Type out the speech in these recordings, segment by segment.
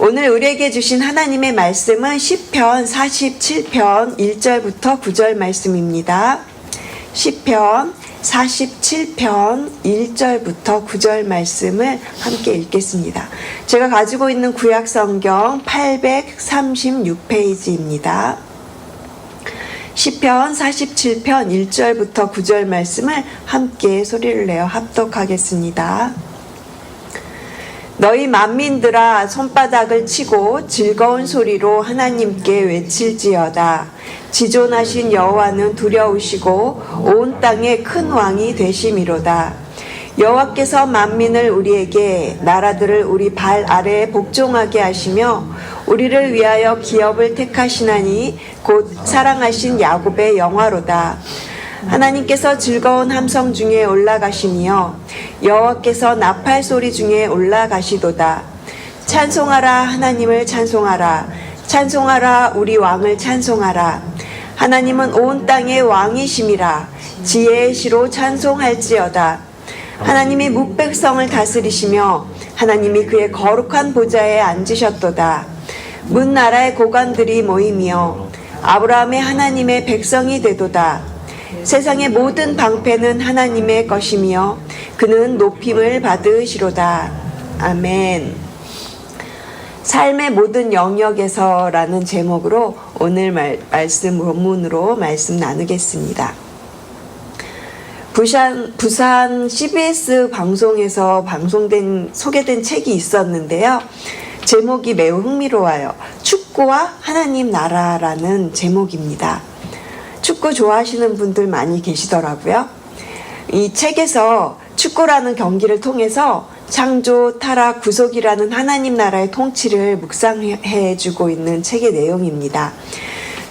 오늘 우리에게 주신 하나님의 말씀은 시편 47편 1절부터 9절 말씀입니다. 시편 47편 1절부터 9절 말씀을 함께 읽겠습니다. 제가 가지고 있는 구약 성경 836페이지입니다. 시편 47편 1절부터 9절 말씀을 함께 소리를 내어 합독하겠습니다. 너희 만민들아 손바닥을 치고 즐거운 소리로 하나님께 외칠지어다. 지존하신 여호와는 두려우시고 온 땅에 큰 왕이 되심이로다. 여호와께서 만민을 우리에게 나라들을 우리 발 아래에 복종하게 하시며 우리를 위하여 기업을 택하시나니 곧 사랑하신 야곱의 영화로다. 하나님께서 즐거운 함성 중에 올라가시며 여호와께서 나팔 소리 중에 올라가시도다. 찬송하라 하나님을 찬송하라. 찬송하라 우리 왕을 찬송하라. 하나님은 온 땅의 왕이심이라. 지혜의 시로 찬송할지어다. 하나님이 묵백성을 다스리시며 하나님이 그의 거룩한 보좌에 앉으셨도다. 문 나라의 고관들이 모이며 아브라함의 하나님의 백성이 되도다. 세상의 모든 방패는 하나님의 것이며 그는 높임을 받으시로다. 아멘. 삶의 모든 영역에서라는 제목으로 오늘 말씀 본문으로 말씀 나누겠습니다. 부산 CBS 방송에서 소개된 책이 있었는데요. 제목이 매우 흥미로워요. 축구와 하나님 나라라는 제목입니다. 축구 좋아하시는 분들 많이 계시더라고요. 이 책에서 축구라는 경기를 통해서 창조, 타락, 구속이라는 하나님 나라의 통치를 묵상해주고 있는 책의 내용입니다.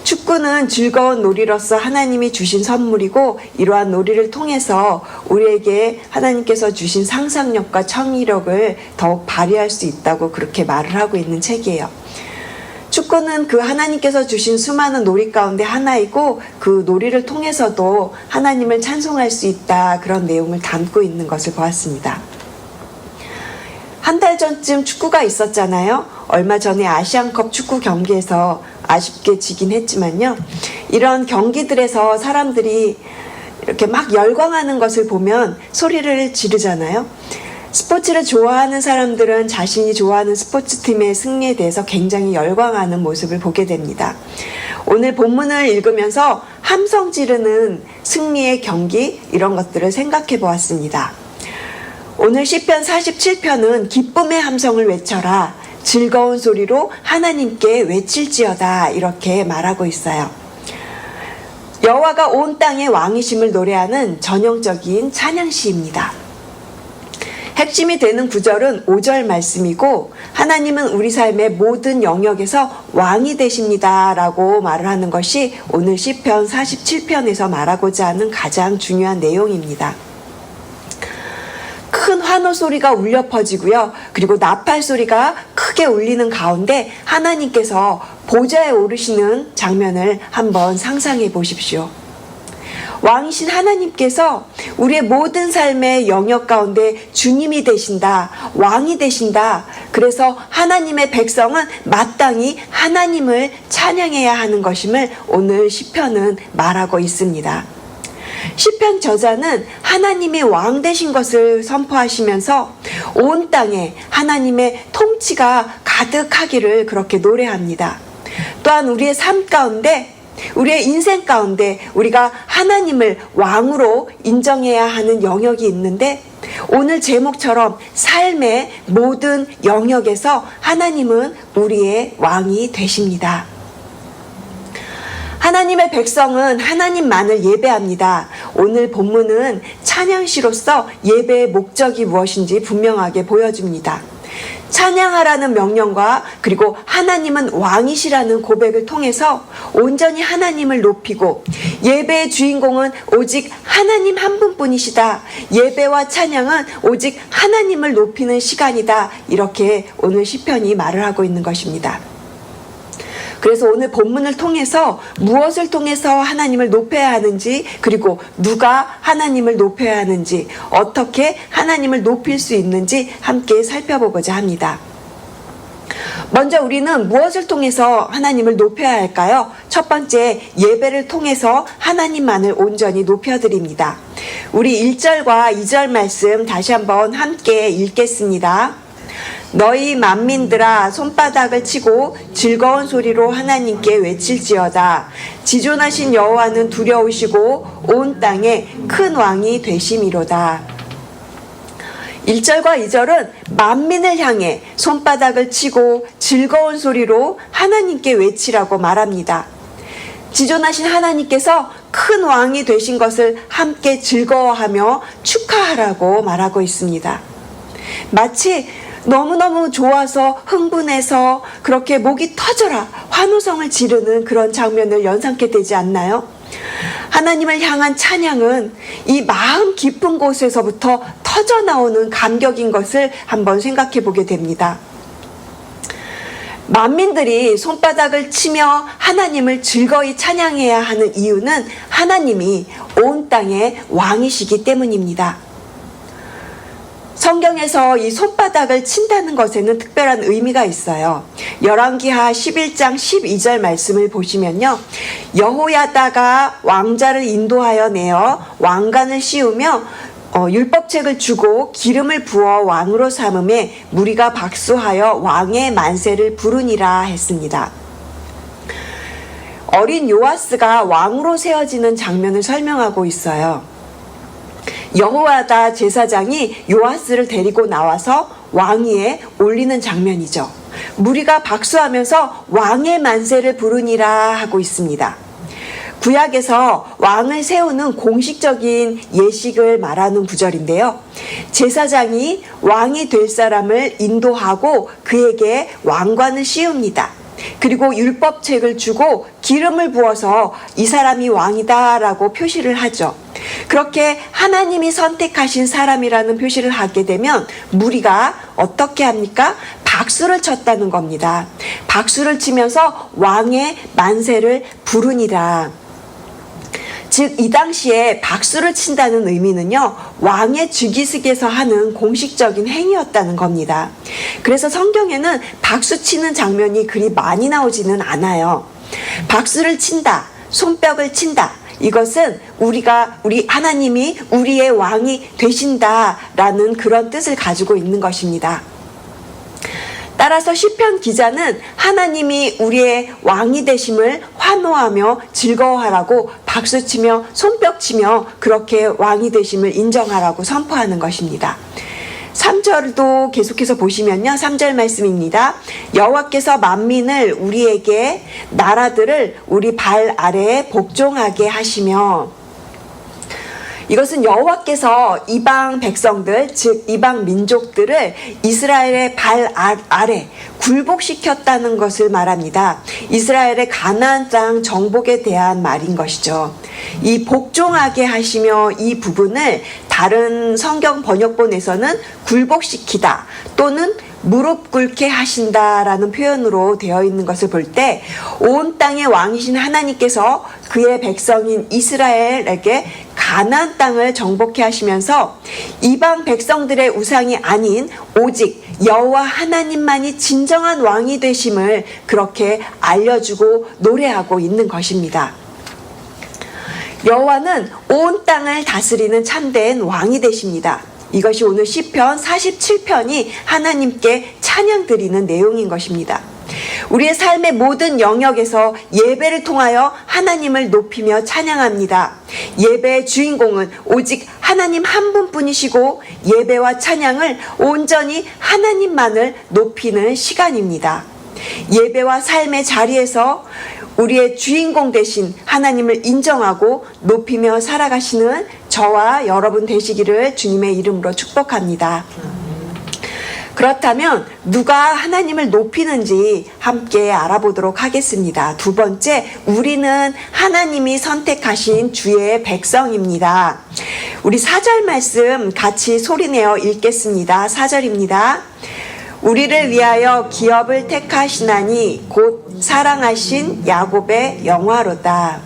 축구는 즐거운 놀이로서 하나님이 주신 선물이고 이러한 놀이를 통해서 우리에게 하나님께서 주신 상상력과 창의력을 더욱 발휘할 수 있다고 그렇게 말을 하고 있는 책이에요. 축구는 그 하나님께서 주신 수많은 놀이 가운데 하나이고 그 놀이를 통해서도 하나님을 찬송할 수 있다, 그런 내용을 담고 있는 것을 보았습니다. 한 달 전쯤 축구가 있었잖아요. 얼마 전에 아시안컵 축구 경기에서 아쉽게 지긴 했지만요. 이런 경기들에서 사람들이 이렇게 막 열광하는 것을 보면 소리를 지르잖아요. 스포츠를 좋아하는 사람들은 자신이 좋아하는 스포츠팀의 승리에 대해서 굉장히 열광하는 모습을 보게 됩니다. 오늘 본문을 읽으면서 함성 지르는 승리의 경기, 이런 것들을 생각해 보았습니다. 오늘 시편 47편은 기쁨의 함성을 외쳐라, 즐거운 소리로 하나님께 외칠지어다, 이렇게 말하고 있어요. 여호와가 온 땅의 왕이심을 노래하는 전형적인 찬양시입니다. 핵심이 되는 구절은 5절 말씀이고 하나님은 우리 삶의 모든 영역에서 왕이 되십니다 라고 말을 하는 것이 오늘 시편 47편에서 말하고자 하는 가장 중요한 내용입니다. 큰 환호 소리가 울려 퍼지고요. 그리고 나팔 소리가 크게 울리는 가운데 하나님께서 보좌에 오르시는 장면을 한번 상상해 보십시오. 왕이신 하나님께서 우리의 모든 삶의 영역 가운데 주님이 되신다, 왕이 되신다. 그래서 하나님의 백성은 마땅히 하나님을 찬양해야 하는 것임을 오늘 시편은 말하고 있습니다. 시편 저자는 하나님이 왕 되신 것을 선포하시면서 온 땅에 하나님의 통치가 가득하기를 그렇게 노래합니다. 또한 우리의 삶 가운데, 우리의 인생 가운데 우리가 하나님을 왕으로 인정해야 하는 영역이 있는데 오늘 제목처럼 삶의 모든 영역에서 하나님은 우리의 왕이 되십니다. 하나님의 백성은 하나님만을 예배합니다. 오늘 본문은 찬양시로서 예배의 목적이 무엇인지 분명하게 보여줍니다. 찬양하라는 명령과 그리고 하나님은 왕이시라는 고백을 통해서 온전히 하나님을 높이고 예배의 주인공은 오직 하나님 한 분뿐이시다. 예배와 찬양은 오직 하나님을 높이는 시간이다. 이렇게 오늘 시편이 말을 하고 있는 것입니다. 그래서 오늘 본문을 통해서 무엇을 통해서 하나님을 높여야 하는지, 그리고 누가 하나님을 높여야 하는지, 어떻게 하나님을 높일 수 있는지 함께 살펴보고자 합니다. 먼저 우리는 무엇을 통해서 하나님을 높여야 할까요? 첫 번째, 예배를 통해서 하나님만을 온전히 높여드립니다. 우리 1절과 2절 말씀 다시 한번 함께 읽겠습니다. 너희 만민들아 손바닥을 치고 즐거운 소리로 하나님께 외칠지어다. 지존하신 여호와는 두려우시고 온 땅에 큰 왕이 되심이로다. 1절과 2절은 만민을 향해 손바닥을 치고 즐거운 소리로 하나님께 외치라고 말합니다. 지존하신 하나님께서 큰 왕이 되신 것을 함께 즐거워하며 축하하라고 말하고 있습니다. 마치 너무너무 좋아서 흥분해서 그렇게 목이 터져라 환호성을 지르는 그런 장면을 연상케 되지 않나요? 하나님을 향한 찬양은 이 마음 깊은 곳에서부터 터져나오는 감격인 것을 한번 생각해 보게 됩니다. 만민들이 손바닥을 치며 하나님을 즐거이 찬양해야 하는 이유는 하나님이 온 땅의 왕이시기 때문입니다. 성경에서 이 손바닥을 친다는 것에는 특별한 의미가 있어요. 열왕기하 11장 12절 말씀을 보시면요. 여호야다가 왕자를 인도하여 내어 왕관을 씌우며 율법책을 주고 기름을 부어 왕으로 삼음에 무리가 박수하여 왕의 만세를 부르니라 했습니다. 어린 요아스가 왕으로 세워지는 장면을 설명하고 있어요. 여호야다 제사장이 요아스를 데리고 나와서 왕위에 올리는 장면이죠. 무리가 박수하면서 왕의 만세를 부르니라 하고 있습니다. 구약에서 왕을 세우는 공식적인 예식을 말하는 구절인데요. 제사장이 왕이 될 사람을 인도하고 그에게 왕관을 씌웁니다. 그리고 율법책을 주고 기름을 부어서 이 사람이 왕이다라고 표시를 하죠. 그렇게 하나님이 선택하신 사람이라는 표시를 하게 되면 무리가 어떻게 합니까? 박수를 쳤다는 겁니다. 박수를 치면서 왕의 만세를 부르니라. 즉 이 당시에 박수를 친다는 의미는요, 왕의 주기식에서 하는 공식적인 행위였다는 겁니다. 그래서 성경에는 박수 치는 장면이 그리 많이 나오지는 않아요. 박수를 친다, 손뼉을 친다, 이것은 우리 하나님이 우리의 왕이 되신다라는 그런 뜻을 가지고 있는 것입니다. 따라서 시편 기자는 하나님이 우리의 왕이 되심을 환호하며 즐거워하라고 박수치며 손뼉치며 그렇게 왕이 되심을 인정하라고 선포하는 것입니다. 3절도 계속해서 보시면요. 3절 말씀입니다. 여호와께서 만민을 우리에게 나라들을 우리 발 아래에 복종하게 하시며, 이것은 여호와께서 이방 백성들, 즉 이방 민족들을 이스라엘의 발 아래 굴복시켰다는 것을 말합니다. 이스라엘의 가나안 땅 정복에 대한 말인 것이죠. 이 복종하게 하시며 이 부분을 다른 성경 번역본에서는 굴복시키다 또는 무릎 꿇게 하신다라는 표현으로 되어 있는 것을 볼 때 온 땅의 왕이신 하나님께서 그의 백성인 이스라엘에게 가나안 땅을 정복해 하시면서 이방 백성들의 우상이 아닌 오직 여호와 하나님만이 진정한 왕이 되심을 그렇게 알려주고 노래하고 있는 것입니다. 여호와는 온 땅을 다스리는 참된 왕이 되십니다. 이것이 오늘 시편 47편이 하나님께 찬양 드리는 내용인 것입니다. 우리의 삶의 모든 영역에서 예배를 통하여 하나님을 높이며 찬양합니다. 예배의 주인공은 오직 하나님 한 분뿐이시고 예배와 찬양을 온전히 하나님만을 높이는 시간입니다. 예배와 삶의 자리에서 우리의 주인공 되신 하나님을 인정하고 높이며 살아가시는 저와 여러분 되시기를 주님의 이름으로 축복합니다. 그렇다면 누가 하나님을 높이는지 함께 알아보도록 하겠습니다. 두 번째, 우리는 하나님이 선택하신 주의 백성입니다. 우리 4절 말씀 같이 소리내어 읽겠습니다. 4절입니다. 우리를 위하여 기업을 택하시나니 곧 사랑하신 야곱의 영화로다.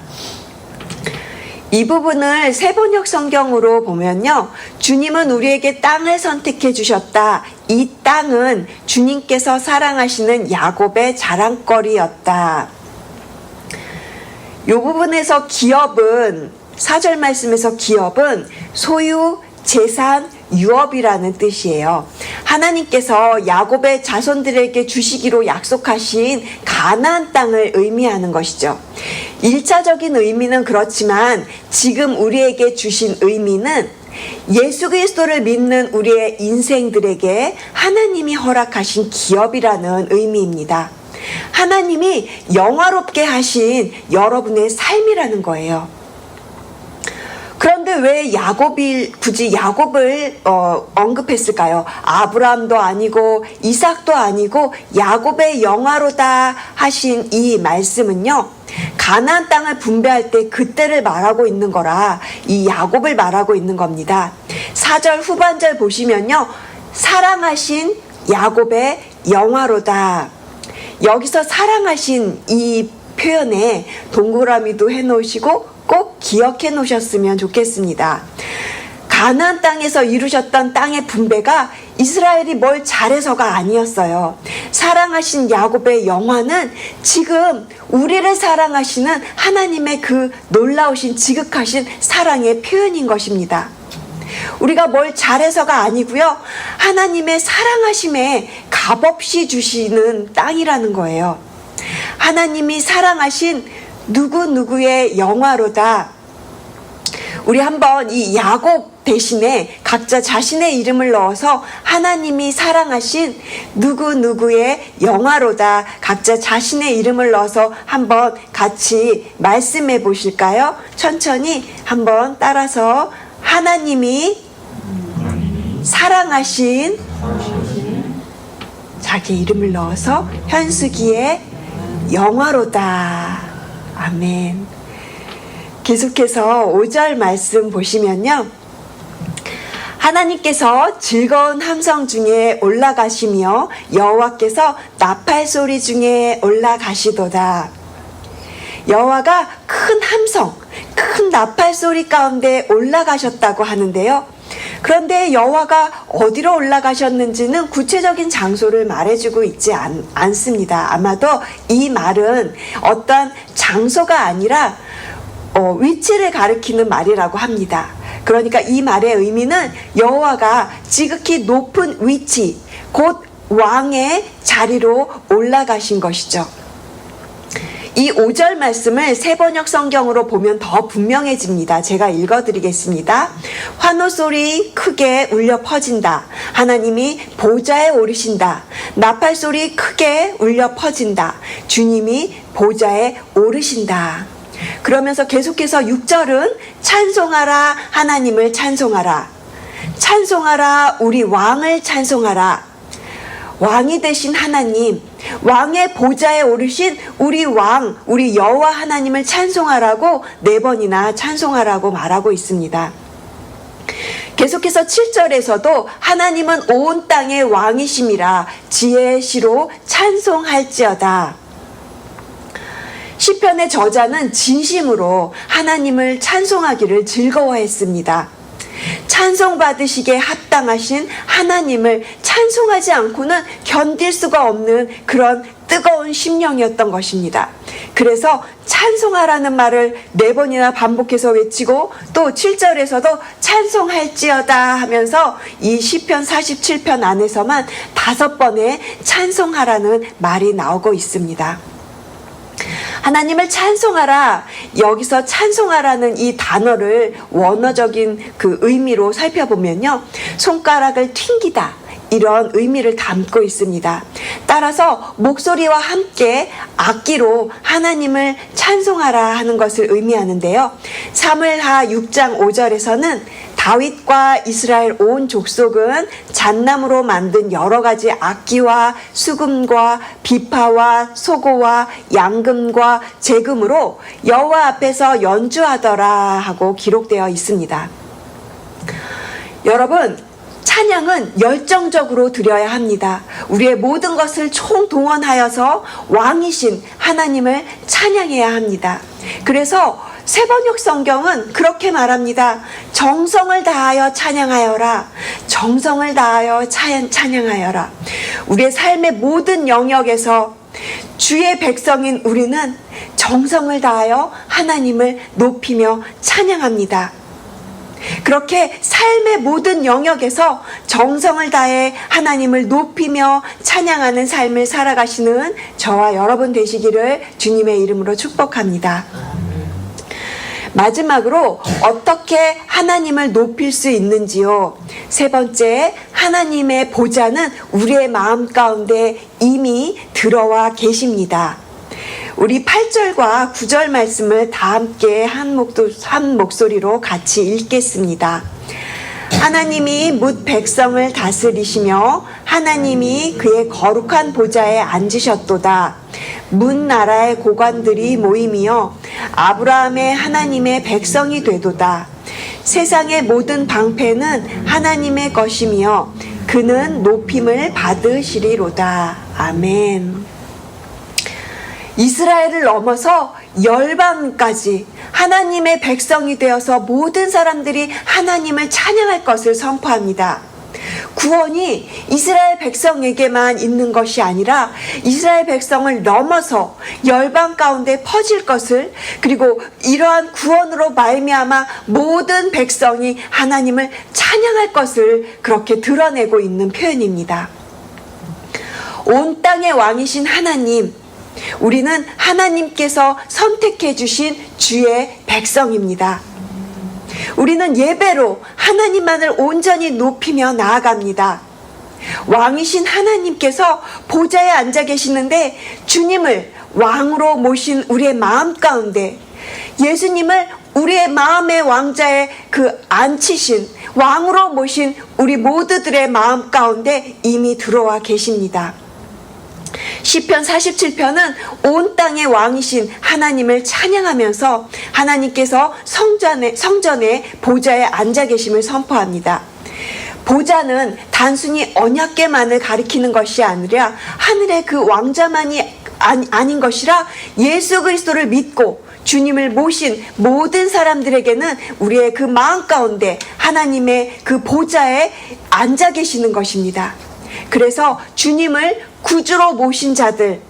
이 부분을 세번역 성경으로 보면요, 주님은 우리에게 땅을 선택해 주셨다. 이 땅은 주님께서 사랑하시는 야곱의 자랑거리였다. 이 부분에서 기업은 4절 말씀에서 기업은 소유, 재산, 유업이라는 뜻이에요. 하나님께서 야곱의 자손들에게 주시기로 약속하신 가나안 땅을 의미하는 것이죠. 1차적인 의미는 그렇지만 지금 우리에게 주신 의미는 예수 그리스도를 믿는 우리의 인생들에게 하나님이 허락하신 기업이라는 의미입니다. 하나님이 영화롭게 하신 여러분의 삶이라는 거예요. 그런데 왜 굳이 야곱을 언급했을까요? 아브라함도 아니고 이삭도 아니고 야곱의 영화로다 하신 이 말씀은요, 가나안 땅을 분배할 때 그때를 말하고 있는 거라 이 야곱을 말하고 있는 겁니다. 4절 후반절 보시면요, 사랑하신 야곱의 영화로다. 여기서 사랑하신 이 표현에 동그라미도 해놓으시고 꼭 기억해 놓으셨으면 좋겠습니다. 가나안 땅에서 이루셨던 땅의 분배가 이스라엘이 뭘 잘해서가 아니었어요. 사랑하신 야곱의 영화는 지금 우리를 사랑하시는 하나님의 그 놀라우신 지극하신 사랑의 표현인 것입니다. 우리가 뭘 잘해서가 아니고요, 하나님의 사랑하심에 값없이 주시는 땅이라는 거예요. 하나님이 사랑하신 누구누구의 영화로다. 우리 한번 이 야곱 대신에 각자 자신의 이름을 넣어서 하나님이 사랑하신 누구누구의 영화로다, 각자 자신의 이름을 넣어서 한번 같이 말씀해 보실까요? 천천히 한번 따라서 하나님이 사랑하신 자기 이름을 넣어서 현숙이의 영화로다. 아멘. 계속해서 5절 말씀 보시면요, 하나님께서 즐거운 함성 중에 올라가시며 여호와께서 나팔 소리 중에 올라가시도다. 여호와가 큰 함성, 큰 나팔 소리 가운데 올라가셨다고 하는데요, 그런데 여호와가 어디로 올라가셨는지는 구체적인 장소를 말해주고 있지 않습니다. 아마도 이 말은 어떤 장소가 아니라 위치를 가리키는 말이라고 합니다. 그러니까 이 말의 의미는 여호와가 지극히 높은 위치, 곧 왕의 자리로 올라가신 것이죠. 이 5절 말씀을 새번역 성경으로 보면 더 분명해집니다. 제가 읽어드리겠습니다. 환호소리 크게 울려 퍼진다. 하나님이 보좌에 오르신다. 나팔소리 크게 울려 퍼진다. 주님이 보좌에 오르신다. 그러면서 계속해서 6절은 찬송하라, 하나님을 찬송하라. 찬송하라, 우리 왕을 찬송하라. 왕이 되신 하나님, 왕의 보좌에 오르신 우리 왕, 우리 여호와 하나님을 찬송하라고 4번이나 찬송하라고 말하고 있습니다. 계속해서 7절에서도 하나님은 온 땅의 왕이심이라 지혜의 시로 찬송할지어다. 시편의 저자는 진심으로 하나님을 찬송하기를 즐거워했습니다. 찬송받으시기에 합당하신 하나님을 찬송하지 않고는 견딜 수가 없는 그런 뜨거운 심령이었던 것입니다. 그래서 찬송하라는 말을 4번이나 반복해서 외치고 또 7절에서도 찬송할지어다 하면서 이 시편 47편 안에서만 5번의 찬송하라는 말이 나오고 있습니다. 하나님을 찬송하라, 여기서 찬송하라는 이 단어를 원어적인 그 의미로 살펴보면요, 손가락을 튕기다, 이런 의미를 담고 있습니다. 따라서 목소리와 함께 악기로 하나님을 찬송하라 하는 것을 의미하는데요, 사무엘하 6장 5절에서는 다윗과 이스라엘 온 족속은 잣나무로 만든 여러 가지 악기와 수금과 비파와 소고와 양금과 재금으로 여호와 앞에서 연주하더라 하고 기록되어 있습니다. 여러분, 찬양은 열정적으로 드려야 합니다. 우리의 모든 것을 총동원하여서 왕이신 하나님을 찬양해야 합니다. 그래서 새번역 성경은 그렇게 말합니다. 정성을 다하여 찬양하여라. 정성을 다하여 찬양하여라. 우리의 삶의 모든 영역에서 주의 백성인 우리는 정성을 다하여 하나님을 높이며 찬양합니다. 그렇게 삶의 모든 영역에서 정성을 다해 하나님을 높이며 찬양하는 삶을 살아가시는 저와 여러분 되시기를 주님의 이름으로 축복합니다. 마지막으로 어떻게 하나님을 높일 수 있는지요? 세 번째, 하나님의 보좌는 우리의 마음 가운데 이미 들어와 계십니다. 우리 8절과 9절 말씀을 다 함께 한 목소리로 같이 읽겠습니다. 하나님이 뭇 백성을 다스리시며 하나님이 그의 거룩한 보좌에 앉으셨도다. 문 나라의 고관들이 모임이여 아브라함의 하나님의 백성이 되도다. 세상의 모든 방패는 하나님의 것이며 그는 높임을 받으시리로다. 아멘. 이스라엘을 넘어서 열방까지 하나님의 백성이 되어서 모든 사람들이 하나님을 찬양할 것을 선포합니다. 구원이 이스라엘 백성에게만 있는 것이 아니라 이스라엘 백성을 넘어서 열방 가운데 퍼질 것을, 그리고 이러한 구원으로 말미암아 모든 백성이 하나님을 찬양할 것을 그렇게 드러내고 있는 표현입니다. 온 땅의 왕이신 하나님, 우리는 하나님께서 선택해 주신 주의 백성입니다. 우리는 예배로 하나님만을 온전히 높이며 나아갑니다. 왕이신 하나님께서 보좌에 앉아 계시는데 주님을 왕으로 모신 우리의 마음 가운데, 예수님을 우리의 마음의 왕자에 앉히신 왕으로 모신 우리 모두들의 마음 가운데 이미 들어와 계십니다. 시편 47편은 온 땅의 왕이신 하나님을 찬양하면서 하나님께서 성전의 보좌에 앉아 계심을 선포합니다. 보좌는 단순히 언약궤만을 가리키는 것이 아니라 하늘의 그 왕자만이 아닌 것이라, 예수 그리스도를 믿고 주님을 모신 모든 사람들에게는 우리의 그 마음 가운데 하나님의 그 보좌에 앉아 계시는 것입니다. 그래서 주님을 구주로 모신 자들,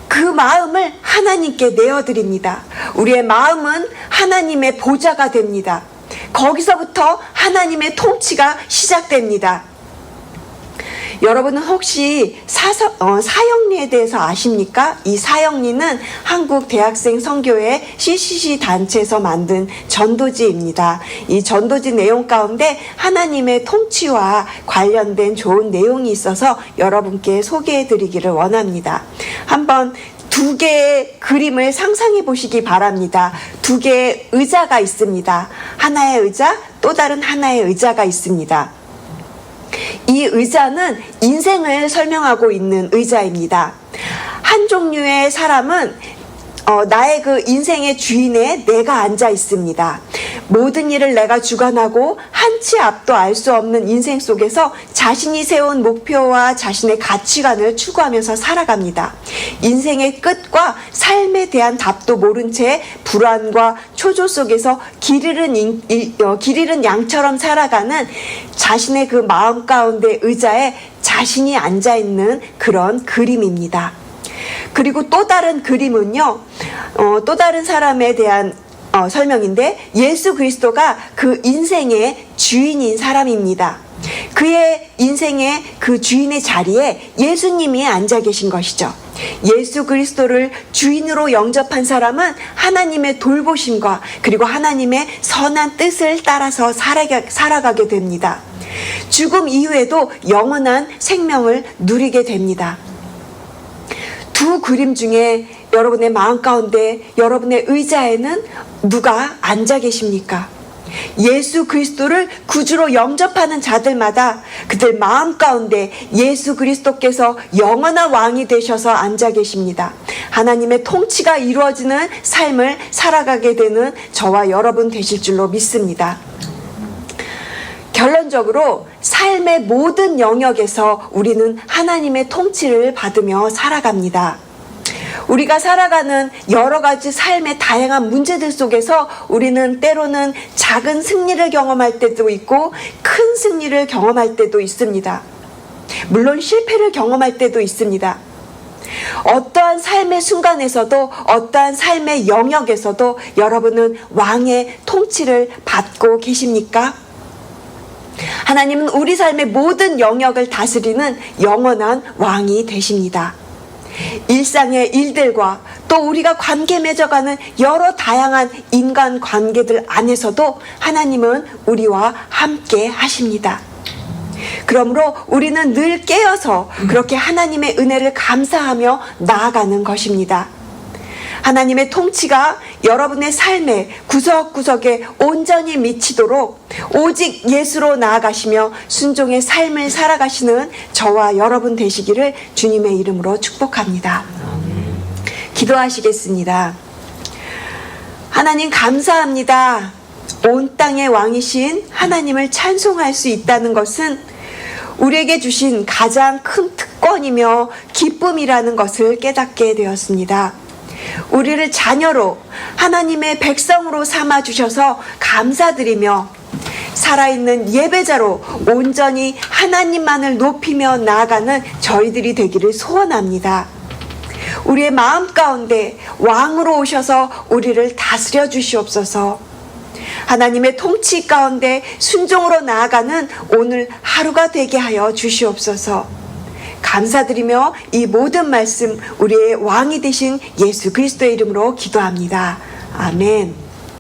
그 마음을 하나님께 내어드립니다. 우리의 마음은 하나님의 보좌가 됩니다. 거기서부터 하나님의 통치가 시작됩니다. 여러분은 혹시 사형리에 대해서 아십니까? 이 사형리는 한국 대학생 선교회 CCC 단체에서 만든 전도지입니다. 이 전도지 내용 가운데 하나님의 통치와 관련된 좋은 내용이 있어서 여러분께 소개해 드리기를 원합니다. 한번 두 개의 그림을 상상해 보시기 바랍니다. 두 개의 의자가 있습니다. 하나의 의자, 또 다른 하나의 의자가 있습니다. 이 의자는 인생을 설명하고 있는 의자입니다. 한 종류의 사람은 나의 그 인생의 주인에 내가 앉아 있습니다. 모든 일을 내가 주관하고 한치 앞도 알 수 없는 인생 속에서 자신이 세운 목표와 자신의 가치관을 추구하면서 살아갑니다. 인생의 끝과 삶에 대한 답도 모른 채 불안과 초조 속에서 길 잃은 양처럼 살아가는 자신의 그 마음 가운데 의자에 자신이 앉아 있는 그런 그림입니다. 그리고 또 다른 그림은요, 또 다른 사람에 대한 설명인데, 예수 그리스도가 그 인생의 주인인 사람입니다. 그의 인생의 그 주인의 자리에 예수님이 앉아 계신 것이죠. 예수 그리스도를 주인으로 영접한 사람은 하나님의 돌보심과 그리고 하나님의 선한 뜻을 따라서 살아가게 됩니다. 죽음 이후에도 영원한 생명을 누리게 됩니다. 두 그림 중에 여러분의 마음 가운데, 여러분의 의자에는 누가 앉아 계십니까? 예수 그리스도를 구주로 영접하는 자들마다 그들 마음 가운데 예수 그리스도께서 영원한 왕이 되셔서 앉아 계십니다. 하나님의 통치가 이루어지는 삶을 살아가게 되는 저와 여러분 되실 줄로 믿습니다. 결론적으로 삶의 모든 영역에서 우리는 하나님의 통치를 받으며 살아갑니다. 우리가 살아가는 여러 가지 삶의 다양한 문제들 속에서 우리는 때로는 작은 승리를 경험할 때도 있고 큰 승리를 경험할 때도 있습니다. 물론 실패를 경험할 때도 있습니다. 어떠한 삶의 순간에서도 어떠한 삶의 영역에서도 여러분은 왕의 통치를 받고 계십니까? 하나님은 우리 삶의 모든 영역을 다스리는 영원한 왕이 되십니다. 일상의 일들과 또 우리가 관계 맺어가는 여러 다양한 인간 관계들 안에서도 하나님은 우리와 함께 하십니다. 그러므로 우리는 늘 깨어서 그렇게 하나님의 은혜를 감사하며 나아가는 것입니다. 하나님의 통치가 여러분의 삶의 구석구석에 온전히 미치도록 오직 예수로 나아가시며 순종의 삶을 살아가시는 저와 여러분 되시기를 주님의 이름으로 축복합니다. 기도하시겠습니다. 하나님 감사합니다. 온 땅의 왕이신 하나님을 찬송할 수 있다는 것은 우리에게 주신 가장 큰 특권이며 기쁨이라는 것을 깨닫게 되었습니다. 우리를 자녀로 하나님의 백성으로 삼아주셔서 감사드리며 살아있는 예배자로 온전히 하나님만을 높이며 나아가는 저희들이 되기를 소원합니다. 우리의 마음 가운데 왕으로 오셔서 우리를 다스려 주시옵소서. 하나님의 통치 가운데 순종으로 나아가는 오늘 하루가 되게 하여 주시옵소서. 감사드리며 이 모든 말씀 우리의 왕이 되신 예수 그리스도의 이름으로 기도합니다. 아멘.